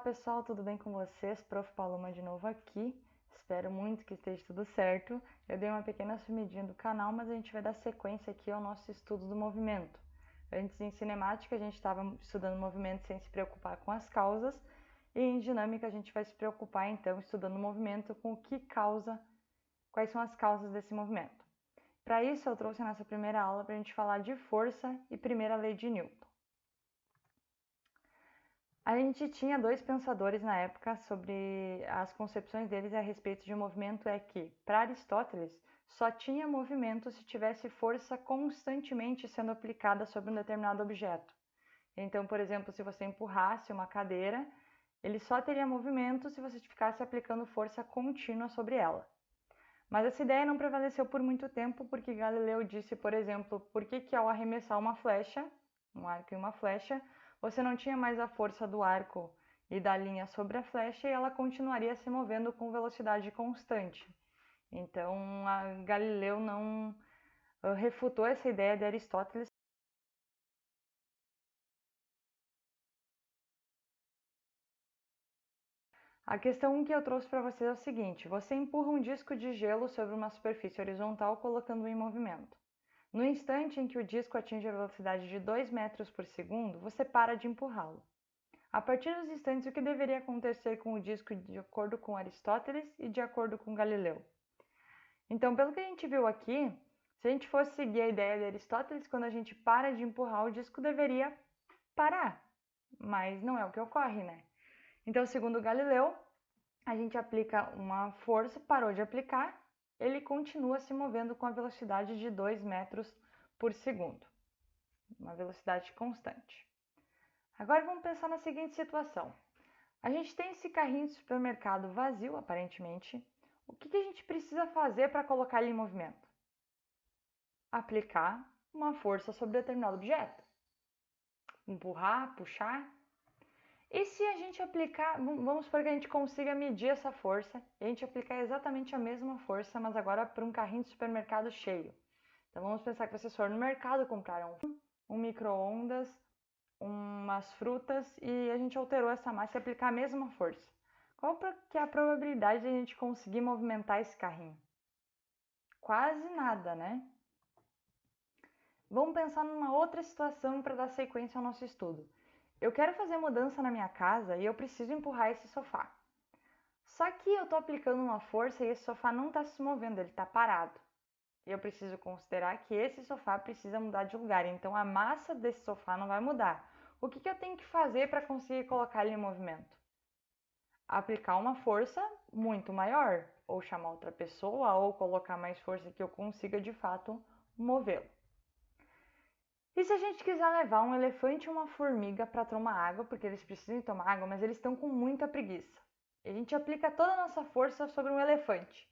pessoal, tudo bem com vocês? Prof. Paloma de novo aqui. Espero muito que esteja tudo certo. Eu dei uma pequena sumidinha do canal, mas a gente vai dar sequência aqui ao nosso estudo do movimento. Antes, em cinemática, a gente estava estudando movimento sem se preocupar com as causas, e em dinâmica a gente vai se preocupar, então, estudando o movimento com o que causa, quais são as causas desse movimento. Para isso, eu trouxe nessa primeira aula para a gente falar de força e primeira lei de Newton. A gente tinha dois pensadores na época sobre as concepções deles a respeito de movimento, é que, para Aristóteles, só tinha movimento se tivesse força constantemente sendo aplicada sobre um determinado objeto. Então, por exemplo, se você empurrasse uma cadeira, ele só teria movimento se você ficasse aplicando força contínua sobre ela. Mas essa ideia não prevaleceu por muito tempo, porque Galileu disse, por exemplo, por que ao arremessar uma flecha, um arco e uma flecha, você não tinha mais a força do arco e da linha sobre a flecha e ela continuaria se movendo com velocidade constante. Então, Galileu não refutou essa ideia de Aristóteles. A questão que eu trouxe para vocês é o seguinte: você empurra um disco de gelo sobre uma superfície horizontal colocando-o em movimento. No instante em que o disco atinge a velocidade de 2 metros por segundo, você para de empurrá-lo. A partir dos instantes, o que deveria acontecer com o disco de acordo com Aristóteles e de acordo com Galileu? Então, pelo que a gente viu aqui, se a gente fosse seguir a ideia de Aristóteles, quando a gente para de empurrar, o disco deveria parar. Mas não é o que ocorre, né? Então, segundo Galileu, a gente aplica uma força, parou de aplicar, ele continua se movendo com a velocidade de 2 metros por segundo. Uma velocidade constante. Agora vamos pensar na seguinte situação. A gente tem esse carrinho de supermercado vazio, aparentemente. O que a gente precisa fazer para colocar ele em movimento? Aplicar uma força sobre determinado objeto. Empurrar, puxar. E se a gente aplicar, vamos supor que a gente consiga medir essa força e a gente aplicar exatamente a mesma força, mas agora para um carrinho de supermercado cheio. Então vamos pensar que vocês foram no mercado, compraram um micro-ondas, umas frutas e a gente alterou essa massa e aplicar a mesma força. Qual que é a probabilidade de a gente conseguir movimentar esse carrinho? Quase nada, né? Vamos pensar numa outra situação para dar sequência ao nosso estudo. Eu quero fazer mudança na minha casa e eu preciso empurrar esse sofá. Só que eu estou aplicando uma força e esse sofá não está se movendo, ele está parado. E eu preciso considerar que esse sofá precisa mudar de lugar, então a massa desse sofá não vai mudar. O que eu tenho que fazer para conseguir colocar ele em movimento? Aplicar uma força muito maior, ou chamar outra pessoa, ou colocar mais força que eu consiga de fato movê-lo. E se a gente quiser levar um elefante e uma formiga para tomar água, porque eles precisam tomar água, mas eles estão com muita preguiça. E a gente aplica toda a nossa força sobre um elefante.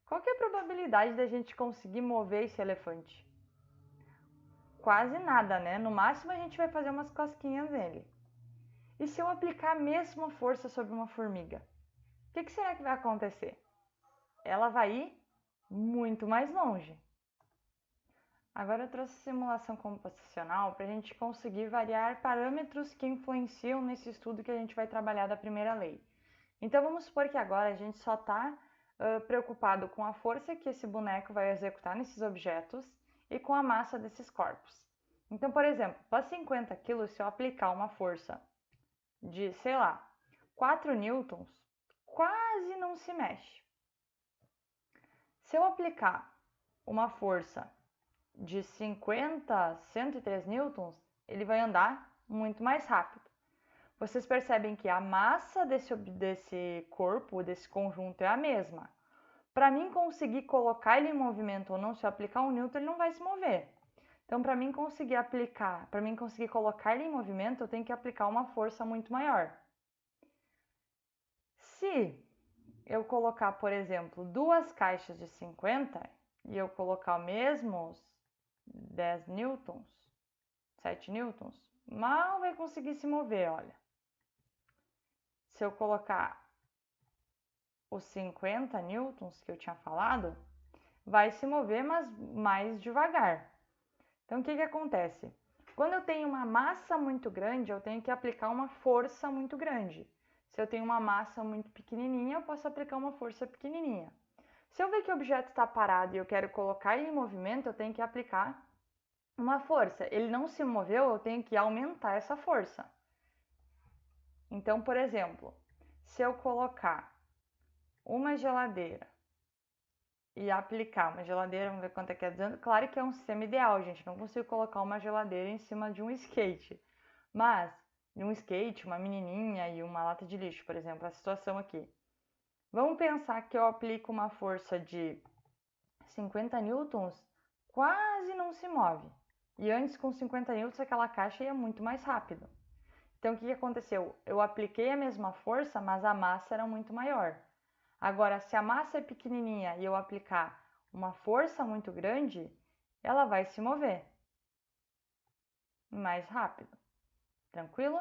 Qual que é a probabilidade da gente conseguir mover esse elefante? Quase nada, né? No máximo a gente vai fazer umas cosquinhas nele. E se eu aplicar a mesma força sobre uma formiga? O que será que vai acontecer? Ela vai ir muito mais longe. Agora eu trouxe simulação computacional para a gente conseguir variar parâmetros que influenciam nesse estudo que a gente vai trabalhar da primeira lei. Então vamos supor que agora a gente só está preocupado com a força que esse boneco vai executar nesses objetos e com a massa desses corpos. Então, por exemplo, para 50 kg, se eu aplicar uma força de, sei lá, 4 newtons, quase não se mexe. Se eu aplicar uma força de 50 a 103 newtons, ele vai andar muito mais rápido. Vocês percebem que a massa desse corpo, desse conjunto é a mesma. Para mim conseguir colocar ele em movimento ou não, se eu aplicar um newton, ele não vai se mover. Então, para mim conseguir colocar ele em movimento, eu tenho que aplicar uma força muito maior. Se eu colocar, por exemplo, duas caixas de 50 e eu colocar mesmos 10 newtons, 7 newtons, mal vai conseguir se mover, olha. Se eu colocar os 50 newtons que eu tinha falado, vai se mover, mas mais devagar. Então, o que acontece? Quando eu tenho uma massa muito grande, eu tenho que aplicar uma força muito grande. Se eu tenho uma massa muito pequenininha, eu posso aplicar uma força pequenininha. Se eu ver que o objeto está parado e eu quero colocar ele em movimento, eu tenho que aplicar uma força. Ele não se moveu, eu tenho que aumentar essa força. Então, por exemplo, se eu colocar uma geladeira e aplicar uma geladeira, vamos ver quanto é que é dizendo. Claro que é um sistema ideal, gente. Não consigo colocar uma geladeira em cima de um skate. Mas, de um skate, uma menininha e uma lata de lixo, por exemplo, a situação aqui. Vamos pensar que eu aplico uma força de 50 newtons, quase não se move. E antes, com 50 newtons, aquela caixa ia muito mais rápido. Então, o que aconteceu? Eu apliquei a mesma força, mas a massa era muito maior. Agora, se a massa é pequenininha e eu aplicar uma força muito grande, ela vai se mover mais rápido. Tranquilo?